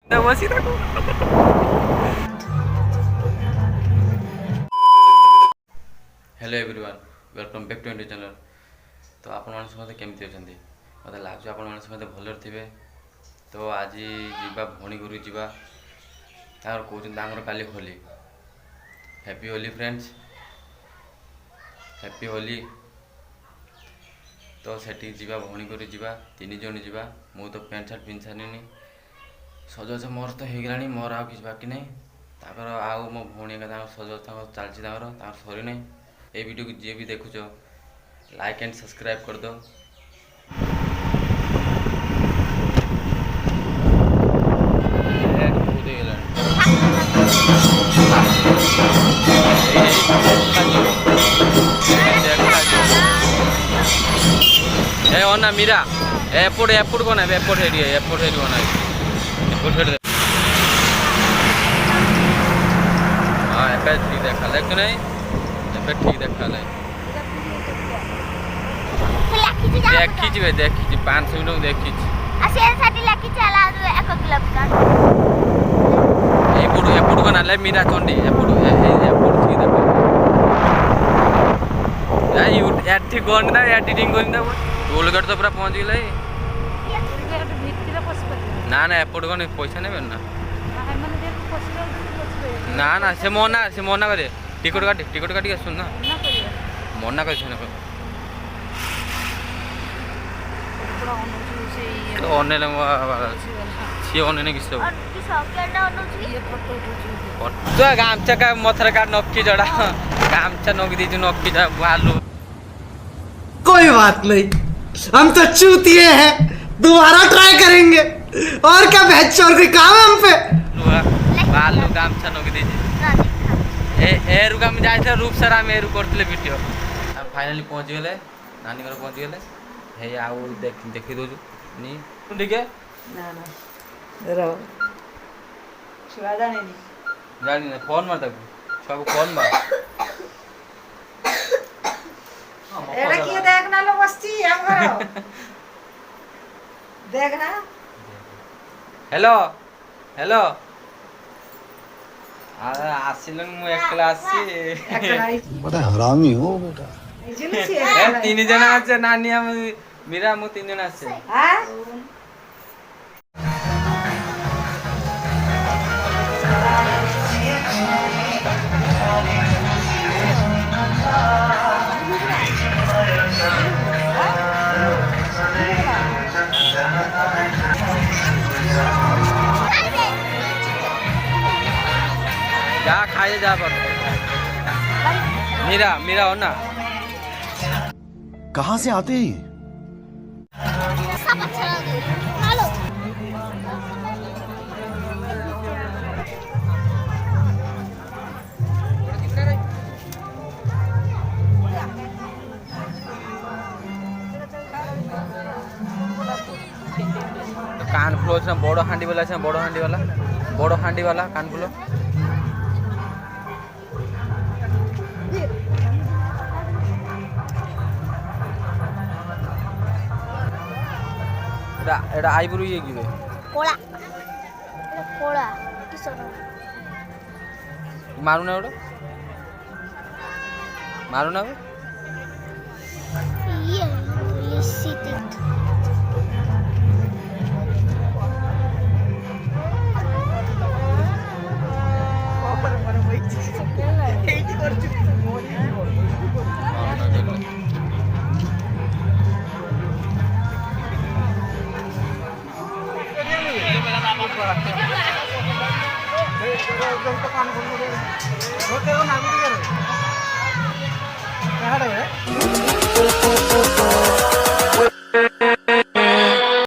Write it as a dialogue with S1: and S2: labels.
S1: बसी hello everyone welcome back to India channel. तो आपण माने समते केमती अछंती मते लागछ आपण माने समते भलर थिबे। तो आज जीवा भणी गुरु जीवा तार कहउछन तांगर काली Holi. Happy Holi friends, happy Holi. तो सेठी जीवा भणी गुरु जीवा तीन जण जीवा। मु तो पैंट शर्ट पिन सानिनी सजज मोर तो हो गलानी मोर आ किसी बाकी नहीं ताकर आउ मो भौणी का सजज चलती सरी नहीं। ये वीडियो को जी भी देखुच लाइक एंड सब्सक्राइब कर दो। ना मीरा एपोर्ट एपोर्ट कौन है एपोर्ट हेडी एपोर्ट हेडी कौन है एपोर्ट हेडी। हाँ एपे ठीक देखा लेकिन नहीं एपे ठीक देखा ले देखी जी देखी 500 मिनट देखी
S2: असेल साठी लकी चला 1 किलोमीटर
S1: एपोर्ट एपोर्ट कौन है मीरा चंडी एपोर्ट एपोर्ट ठीक देखा यार यू एडिटिंग कौन ना एडिटिंग कौन ना टोल गेट तो पूरा पहुंच गए ना ना एपोर्ट कौन पैसा ने ना ना ना से मना करे टिकट काटी सुन ना मना कर सी अने किस गामचा का मथर का नक्की जड़ा गामचा नक दी नक्की बालू।
S3: कोई बात नहीं, हम तो चूतिए हैं, दोबारा ट्राई करेंगे। और क्या बहस और कोई काम है हम पे।
S1: बालू गामछा नक दी एरु काम जाए रूप सारा में एरु करते वीडियो फाइनाली पहुँच गए नानी घर पहुँच गए हे आउ देखी दो नी ठीक है
S4: ना ना रो छुआ जानी
S1: ना फोन मार तक सब फोन मार
S4: एड़ा किए देखना लो बस्ती हम देखना
S1: हेलो हेलो आसिलन मु एकला आसी
S3: बड़ा हरामी हो बेटा।
S1: तीन जन আছে नानी हम मीरा मु 3 जन আছে
S4: हां
S1: जा खाए जा पर मीरा मीरा हो ना
S3: कहाँ से आते हैं?
S2: सब अच्छा लगे हेलो
S1: कान फुलो छ बड़ हांडी वाला छ बड़ हांडी वाला कान फुलो एडा आईब्रो ये गिवे
S2: कोला कोला किसनो
S1: मारू ना ओडो मारू ना
S2: ये लिसिट
S3: कान